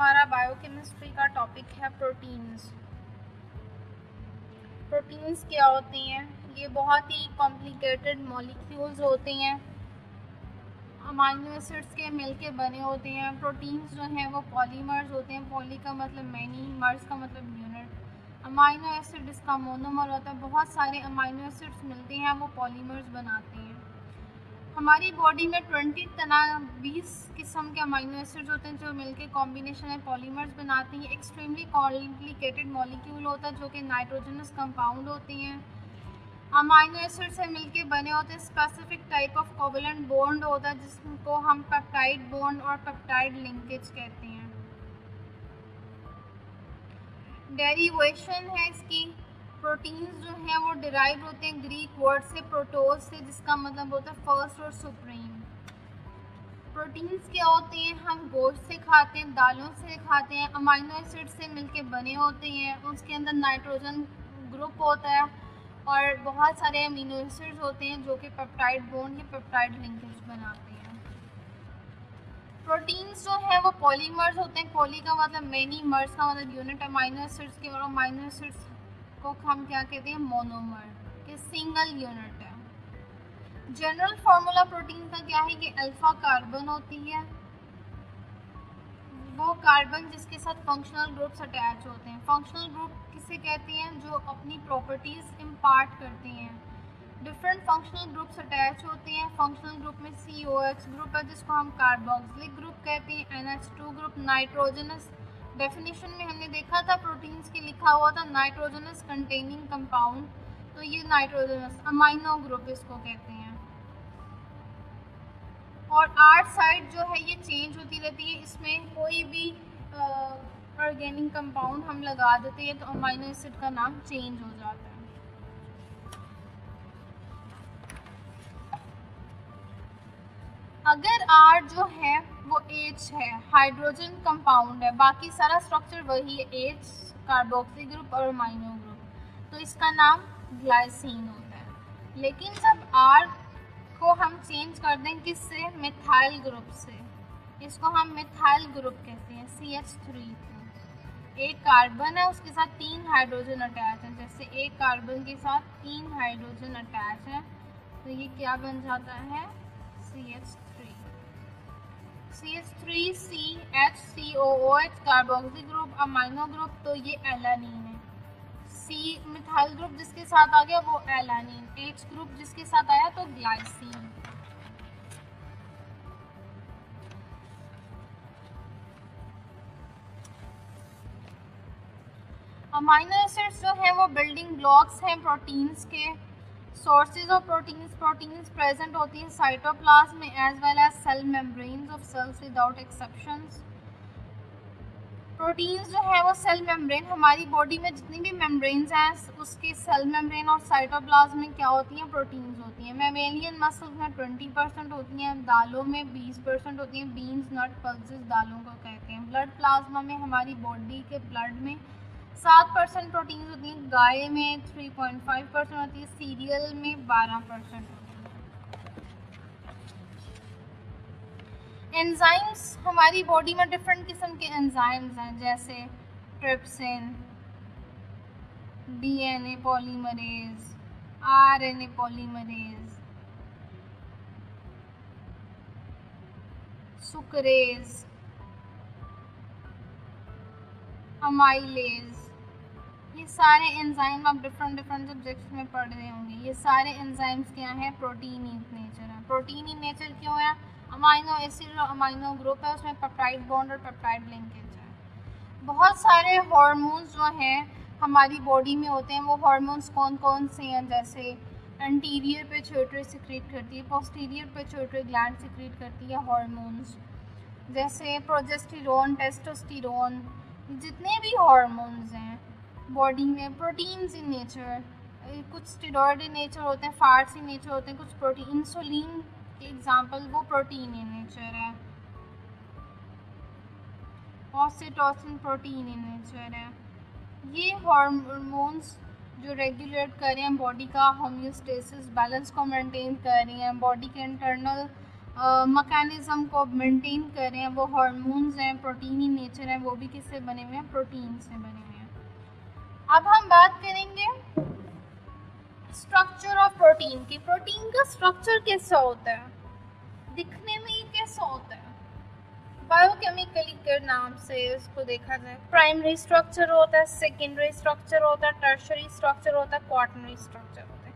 हमारा बायोकेमिस्ट्री का टॉपिक है प्रोटीन्स। प्रोटीन्स क्या होते हैं? ये बहुत ही कॉम्प्लिकेटेड मॉलिक्यूल्स होते हैं, अमाइनो एसिड्स के मिलके बने होते हैं। प्रोटीन्स जो हैं वो पॉलीमर्स होते हैं। पॉली का मतलब मैनी, मर्स का मतलब यूनिट। अमाइनो एसिड इसका मोनोमर होता है। बहुत सारे अमाइनो एसिड्स मिलते हैं, वो पॉलीमर्स बनाते हैं। हमारी बॉडी में 20 किस्म के अमाइनो एसिड्स होते हैं जो मिलके कॉम्बिनेशन में पॉलीमर्स बनाते हैं। एक्सट्रीमली कॉम्प्लिकेटेड मॉलिक्यूल होता है जो कि नाइट्रोजनस कंपाउंड होते हैं। अमाइनो एसिड से मिलके बने होते हैं। Specific type of covalent bond होता है जिसको हम पेप्टाइड बॉन्ड और पेप्टाइड लिंकेज कहते हैं। डेरिवेशन है इसकी। प्रोटीन्स जो हैं वो डिराइव होते हैं ग्रीक वर्ड से प्रोटोज से, जिसका मतलब होता है फर्स्ट और सुप्रीम। प्रोटीन्स क्या होते हैं? हम गोश्त से खाते हैं, दालों से खाते हैं। अमाइनो एसिड से मिलके बने होते हैं। उसके अंदर नाइट्रोजन ग्रुप होता है और बहुत सारे अमीनो एसिड्स होते हैं जो कि पेप्टाइड बॉन्ड या पेप्टाइड लिंकेज बनाते हैं। प्रोटीन्स जो है वो पॉलीमर्स होते हैं। पॉली का मतलब मैनी, मर्स का मतलब यूनिट अमाइनो एसिड्स के, और अमाइनो एसिड्स को हम क्या कहते हैं? मोनोमर, के सिंगल यूनिट है। जनरल फार्मूला प्रोटीन का क्या है कि अल्फा कार्बन होती है, वो कार्बन जिसके साथ फंक्शनल ग्रुप्स अटैच होते हैं। फंक्शनल ग्रुप किसे कहते हैं? जो अपनी प्रॉपर्टीज इम्पार्ट करते हैं। डिफरेंट फंक्शनल ग्रुप्स अटैच होते हैं। फंक्शनल ग्रुप में COH ग्रुप है जिसको हम कार्बोक्सिलिक ग्रुप कहते हैं। NH2 ग्रुप नाइट्रोजनस, डेफिनेशन में हमने देखा था प्रोटीन्स के लिखा हुआ था नाइट्रोजनस कंटेनिंग कंपाउंड, तो ये नाइट्रोजनस अमाइनो ग्रुप इसको कहते हैं। और आर साइड जो है ये चेंज होती रहती है। इसमें कोई भी ऑर्गेनिक कंपाउंड हम लगा देते हैं तो अमाइनो एसिड का नाम चेंज हो जाता है। अगर R जो है वो H है, हाइड्रोजन कंपाउंड है, बाकी सारा स्ट्रक्चर वही है, H कार्बोक्सी ग्रुप और अमाइनो ग्रुप, तो इसका नाम ग्लाइसिन होता है। लेकिन जब R को हम चेंज कर दें किससे? मिथाइल ग्रुप से, इसको हम मिथाइल ग्रुप कहते हैं। CH3 को एक कार्बन है, उसके साथ 3 हाइड्रोजन अटैच है। जैसे एक कार्बन के साथ 3 हाइड्रोजन अटैच है तो ये क्या बन जाता है? CH3CHCOOH carboxy group, amino group, तो ये एलानीन है। C मिथाइल ग्रुप जिसके साथ आ गया वो एलानीन, H ग्रुप जिसके साथ आया तो ग्लाइसिन। अमाइनो एसिड्स जो हैं वो बिल्डिंग ब्लॉक्स हैं प्रोटीन्स के। सोर्सेज ऑफ प्रोटीन्स प्रेजेंट होती है साइटोप्लाज्म में as well as cell membranes of cells without exceptions. Proteins जो है वो सेल मेम्ब्रेन, हमारी बॉडी में जितनी भी मेम्ब्रेन्स हैं उसके सेल मेम्ब्रेन और साइटोप्लाज्म में क्या होती हैं? प्रोटीन्स होती हैं। मैमेलियन मसल्स में 20% होती हैं, दालों में 20% होती हैं। बीन्स, नट, पल्सेस दालों को कहते हैं। ब्लड प्लाज्मा में हमारी बॉडी के ब्लड में 7% प्रोटीन्स होती हैं, गाय में 3.5% होती है, सीरियल में 12% होती है। एंजाइम्स, हमारी बॉडी में डिफरेंट किस्म के एंजाइम्स हैं जैसे trypsin, DNA polymerase, RNA polymerase, sucrase, amylase, ये सारे एंजाइम आप डिफरेंट सब्जेक्ट्स में पढ़ रहे होंगे। ये सारे एंजाइम्स क्या हैं? प्रोटीन इन नेचर है। प्रोटीन इन नेचर क्यों है? अमाइनो एसिड और अमाइनो ग्रुप है, उसमें पेप्टाइड बॉन्ड और पेप्टाइड लिंकेज है। बहुत सारे हार्मोन्स जो हैं हमारी बॉडी में होते हैं, वो हार्मोन्स कौन कौन से हैं? जैसे एंटीरियर पिट्यूटरी सिक्रीट करती है, पोस्टीरियर पिट्यूटरी ग्लैंड सिक्रीट करती है हार्मोन्स जैसे प्रोजेस्टेरोन, टेस्टोस्टेरोन। जितने भी हार्मोन्स हैं बॉडी में प्रोटीन्स इन नेचर, कुछ स्टेरॉइड इन नेचर होते हैं, फैट्स इन नेचर होते हैं, कुछ प्रोटीन, इंसुलिन के एग्जांपल वो प्रोटीन इन नेचर है। ऑक्सीटोसिन प्रोटीन इन नेचर है। ये हार्मोन्स जो रेगुलेट कर रहे हैं बॉडी का होम्योस्टेसिस, बैलेंस को मेंटेन कर रही हैं, बॉडी के इंटरनल मैकेनिज्म को मेंटेन कर रहे हैं, वो हार्मोन्स हैं, प्रोटीन इन नेचर हैं, वो भी किससे बने हुए हैं, प्रोटीन से बने हुए हैं। अब हम बात करेंगे स्ट्रक्चर ऑफ प्रोटीन की। प्रोटीन का स्ट्रक्चर कैसा होता है, दिखने में ये कैसा होता है, बायोकेमिकली के नाम से इसको देखा जाए। प्राइमरी स्ट्रक्चर होता है, सेकेंडरी स्ट्रक्चर होता है, टर्शियरी स्ट्रक्चर होता है, क्वार्टरनरी स्ट्रक्चर होता है।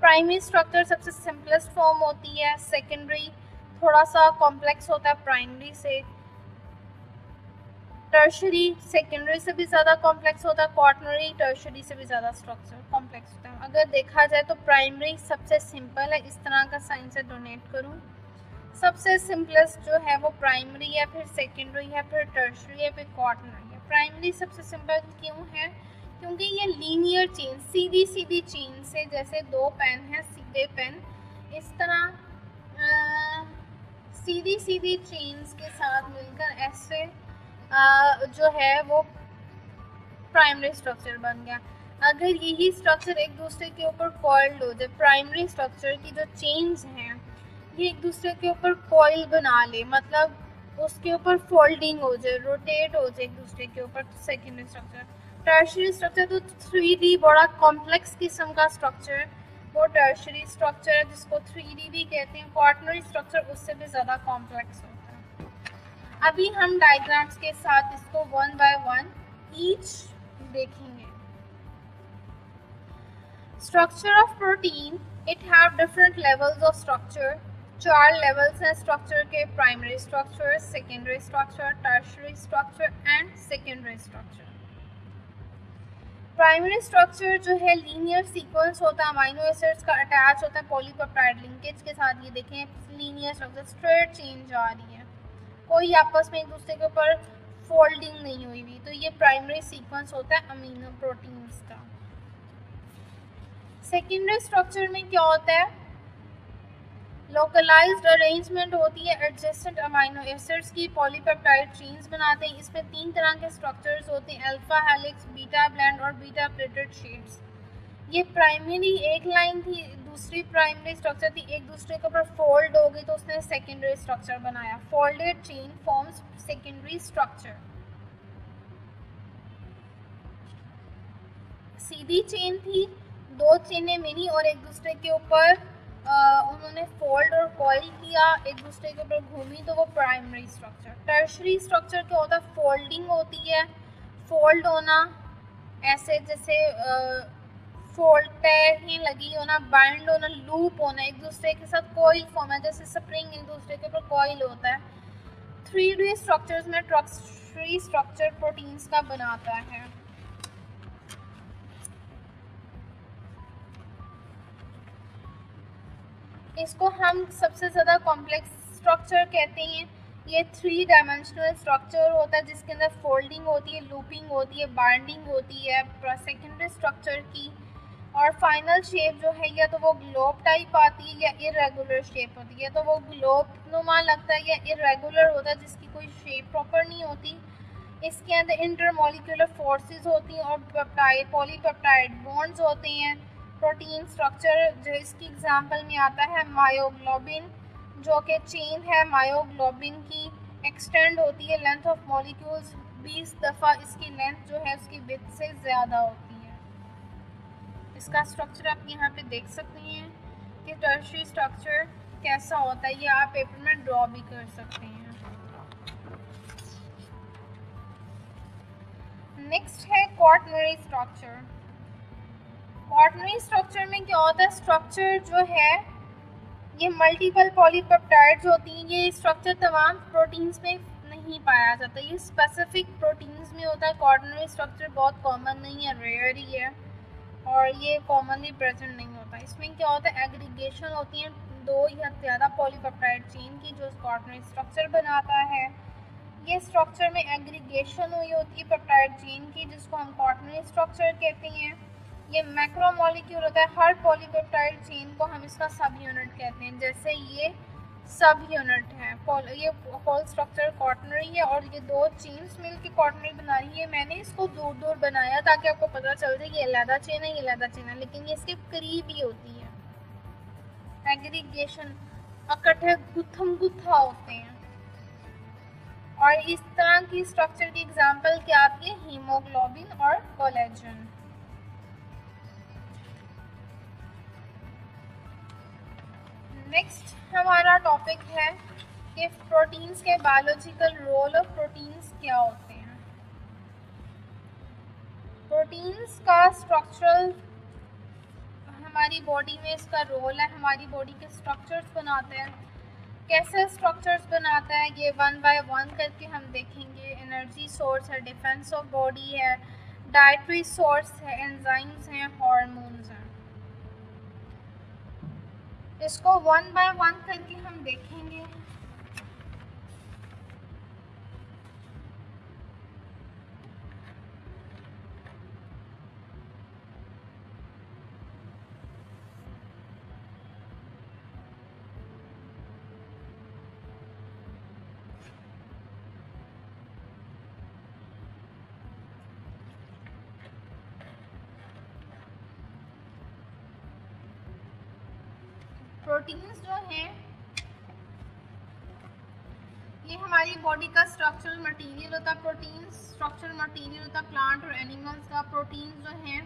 प्राइमरी स्ट्रक्चर सबसे सिंपलेस्ट फॉर्म होती है, सेकेंडरी थोड़ा सा कॉम्प्लेक्स होता है प्राइमरी से, टर्शियरी सेकेंडरी से भी ज़्यादा कॉम्प्लेक्स होता है, क्वार्टरनरी टर्शियरी से भी ज़्यादा स्ट्रक्चर कॉम्प्लेक्स होता है। अगर देखा जाए तो प्राइमरी सबसे सिंपल है, इस तरह का साइन से डोनेट करूँ, सबसे सिंपलेस्ट जो है वो प्राइमरी है, फिर सेकेंडरी है, फिर टर्शियरी है, फिर क्वार्टरनरी है। प्राइमरी सबसे सिंपल क्यों है, क्योंकि ये लीनियर चेन, सीधी सीधी चेन से, जैसे दो पेन है सीधे पेन, इस तरह सीधी सीधी चेन्स के साथ मिलकर ऐसे जो है वो प्राइमरी स्ट्रक्चर बन गया। अगर यही स्ट्रक्चर एक दूसरे के ऊपर कॉइल्ड हो जाए, प्राइमरी स्ट्रक्चर की जो चेन्स हैं ये एक दूसरे के ऊपर कॉइल बना ले, मतलब उसके ऊपर फोल्डिंग हो जाए, रोटेट हो जाए एक दूसरे के ऊपर, तो सेकेंडरी स्ट्रक्चर। टर्शियरी स्ट्रक्चर तो 3D बड़ा कॉम्प्लेक्स किस्म का स्ट्रक्चर, वो टर्शियरी स्ट्रक्चर है जिसको 3D भी कहते हैं। क्वार्टरनरी स्ट्रक्चर उससे भी ज़्यादा कॉम्प्लेक्स होता है। अभी हम डायग्राम्स के साथ इसको वन बाय वन ईच देखेंगे। Structure of protein, it have different levels of structure. 4 levels हैं स्ट्रक्चर के, primary structure, secondary structure, tertiary structure and secondary structure. Primary structure जो है लीनियर सीक्वेंस होता है, अमाइनो एसिड्स का अटैच होता है पॉलीपेप्टाइड लिंकेज के साथ। ये देखें लीनियर स्ट्रक्चर, स्ट्रेट चेन जा रही है, कोई आपस में एक दूसरे के ऊपर फोल्डिंग नहीं हुई हुई, तो ये प्राइमरी सीक्वेंस होता है अमीनो प्रोटीन्स का। सेकेंडरी स्ट्रक्चर में क्या होता है, लोकलाइज्ड अरेंजमेंट होती है एडजेसेंट अमीनो एसिड्स की, पॉलीपेप्टाइड चेन्स बनाते हैं। इसमें 3 तरह के स्ट्रक्चर्स होते हैं, अल्फा हेलिक्स, बीटा ब्लैंड और बीटा प्लेटेड शेड्स। ये प्राइमरी एक लाइन थी, दूसरी प्राइमरी स्ट्रक्चर थी, एक दूसरे के ऊपर फोल्ड हो गई तो उसने सेकेंडरी स्ट्रक्चर बनाया। Folded chain forms secondary structure. सीधी चेन थी, 2 चेनें मिली और एक दूसरे के ऊपर उन्होंने फोल्ड और कॉइल किया, एक दूसरे के ऊपर घूमी, तो वो प्राइमरी स्ट्रक्चर। टर्शियरी स्ट्रक्चर क्या होता है, फोल्डिंग होती है, फोल्ड होना ऐसे जैसे फोल्ड तय लगी होना, बाइंड होना, लूप होना, एक दूसरे के साथ कॉइल फॉर्म है, जैसे स्प्रिंग एक दूसरे के ऊपर कॉइल होता है। 3D स्ट्रक्चर्स में टर्शियरी स्ट्रक्चर प्रोटीन्स का बनाता है। इसको हम सबसे ज़्यादा कॉम्प्लेक्स स्ट्रक्चर कहते हैं। ये 3 डायमेंशनल स्ट्रक्चर होता है जिसके अंदर फोल्डिंग होती है, लूपिंग होती है, बाइंडिंग होती है सेकेंडरी स्ट्रक्चर की, और फाइनल शेप जो है या तो वो ग्लोब टाइप आती है या इरेगुलर शेप होती है। तो वो ग्लोब नुमा लगता है या इरेगुलर होता है जिसकी कोई शेप प्रॉपर नहीं होती। इसके अंदर इंटरमॉलिक्यूलर फोर्सेस होती हैं और पेप्टाइड पॉलीपेप्टाइड बॉन्ड्स होते हैं। प्रोटीन स्ट्रक्चर जो इसकी एग्जांपल में आता है मायोग्लोबिन, जो कि चेन है मायोग्लोबिन की, एक्सटेंड होती है लेंथ ऑफ मॉलिक्यूल्स 20 दफ़ा, इसकी लेंथ जो है उसकी विड्थ से ज़्यादा होती है। इसका स्ट्रक्चर आप यहाँ पे देख सकते हैं कि टर्शियरी स्ट्रक्चर कैसा होता है, ये आप पेपर में ड्रॉ भी कर सकते हैं। नेक्स्ट है क्वार्टरनरी स्ट्रक्चर। क्वार्टरनरी स्ट्रक्चर में क्या होता है, स्ट्रक्चर जो है ये मल्टीपल पॉलीपेप्टाइड्स होती हैं। ये स्ट्रक्चर तमाम प्रोटीन्स में नहीं पाया जाता, ये स्पेसिफिक प्रोटीन्स में होता है। क्वार्टरनरी स्ट्रक्चर बहुत कॉमन नहीं है, रेयर ही है और ये कॉमनली प्रेजेंट नहीं होता। इसमें क्या होता है, एग्रीगेशन होती है 2 या ज़्यादा पॉलीपेप्टाइड चेन की, जो क्वार्टरनरी स्ट्रक्चर बनाता है। ये स्ट्रक्चर में एग्रीगेशन हुई होती है पेप्टाइड चेन की, जिसको हम क्वार्टरनरी स्ट्रक्चर कहते हैं। ये मैक्रोमोलिक्यूल होता है, हर पॉलीपेप्टाइड चेन को हम इसका सब यूनिट कहते हैं। जैसे ये सब यूनिट है, ये होल स्ट्रक्चर क्वार्टरनरी है और ये 2 चेन्स मिलकर क्वार्टरनरी बना रही है। मैंने इसको दूर दूर बनाया ताकि आपको पता चल जाए ये अलग चेन है, ये अलग चेन है, लेकिन ये इसके करीब ही होती है। एग्रीगेशन इकट्ठे गुत्था होते हैं। और इस तरह की स्ट्रक्चर की एग्जांपल क्या आती है? हीमोग्लोबिन और कोलेजन। नेक्स्ट हमारा टॉपिक है कि प्रोटीन्स के बायोलॉजिकल रोल ऑफ प्रोटीन्स क्या होते हैं। प्रोटीन्स का स्ट्रक्चरल हमारी बॉडी में इसका रोल है, हमारी बॉडी के स्ट्रक्चर्स बनाते हैं। कैसे स्ट्रक्चर्स बनाता है ये वन बाय वन करके हम देखेंगे। एनर्जी सोर्स है, डिफेंस ऑफ बॉडी है, डाइटरी सोर्स है, एंजाइम्स हैं, हार्मोन्स हैं। इसको वन बाय वन करके हम देखेंगे। प्रोटीन्स जो हैं ये हमारी बॉडी का स्ट्रक्चरल मटेरियल होता है। प्रोटीन्स स्ट्रक्चरल मटेरियल होता है प्लांट और एनिमल्स का। प्रोटीन्स जो हैं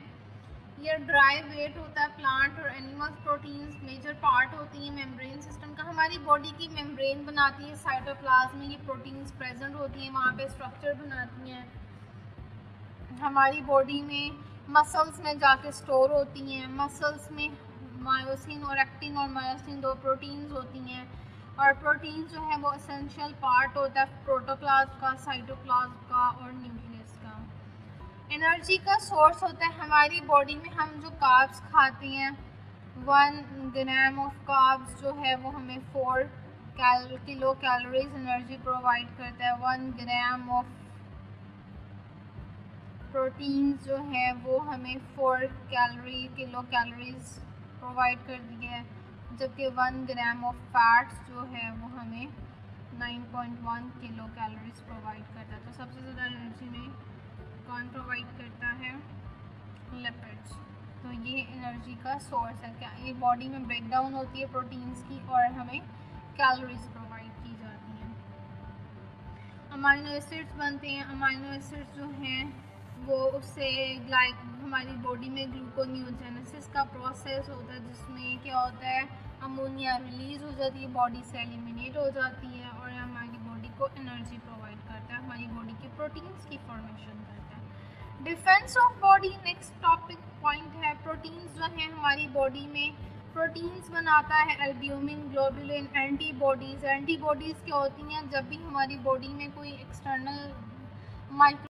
ये ड्राई वेट होता है प्लांट और एनिमल्स। प्रोटीन्स मेजर पार्ट होती है मेम्ब्रेन सिस्टम का। हमारी बॉडी की मेम्ब्रेन बनाती है साइटोप्लाज्म में, ये प्रोटीन्स प्रेजेंट होती हैं, वहाँ पे स्ट्रक्चर बनाती हैं। हमारी बॉडी में मसल्स में जाके स्टोर होती हैं। मसल्स में मायोसिन और एक्टिन और मायोसिन दो प्रोटीन्स होती हैं। और प्रोटीन्स जो है वो एसेंशियल पार्ट होता है प्रोटोप्लाज्म का, साइटोप्लाज्म का और न्यूक्लियस का। एनर्जी का सोर्स होता है हमारी बॉडी में हम जो कार्ब्स खाते हैं 1 ग्राम ऑफ कार्ब्स जो है वो हमें 4 किलो कैलोरीज एनर्जी प्रोवाइड करता है। 1 ग्राम ऑफ प्रोटीन्स जो है वो हमें 4 किलो कैलोरीज प्रोवाइड कर दी है, जबकि 1 ग्राम ऑफ फैट्स जो है वो हमें 9.1 किलो कैलोरीज प्रोवाइड करता है। तो सबसे ज़्यादा एनर्जी में कौन प्रोवाइड करता है? लिपिड्स। तो ये एनर्जी का सोर्स है। क्या ये बॉडी में ब्रेक डाउन होती है प्रोटीन्स की और हमें कैलोरीज प्रोवाइड की जाती हैं। अमाइनो एसिड्स बनते हैं। अमाइनो एसिड्स जो हैं वो उससे हमारी बॉडी में ग्लूकोनियोजेनेसिस का प्रोसेस होता है, जिसमें क्या होता है अमोनिया रिलीज हो जाती है, बॉडी से एलिमिनेट हो जाती है और हमारी बॉडी को एनर्जी प्रोवाइड करता है, हमारी बॉडी के प्रोटीन्स की फॉर्मेशन करता है। Defence of body next topic point है। प्रोटीन्स जो है हमारी बॉडी में प्रोटीन्स बनाता है एल्ब्यूमिन, ग्लोबुलिन, एंटीबॉडीज़। एंटीबॉडीज़ क्या होती हैं? जब भी हमारी बॉडी में कोई एक्सटर्नल माइक्रो